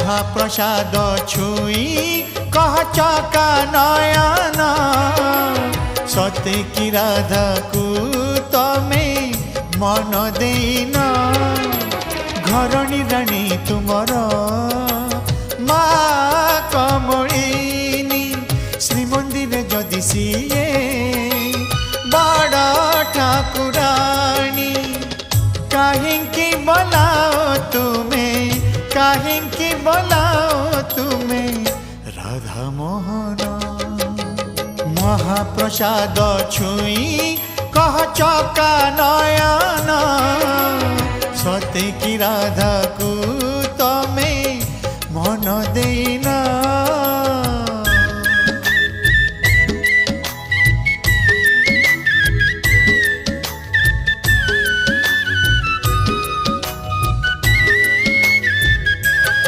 महाप्रसाद छुई कह चका नयन सते की राधा को तमे मन देन घरणी राणी तुमर मा कमलिनी श्रीमंदिर जदि सीए बड़ ठाकुराणी काहेंकी बोलाओ तुम्हें काहेंकी बोलाओ तुम्हें राधा मोहन महाप्रसाद छुई कह चका नयन सते की राधा को तमे मन दे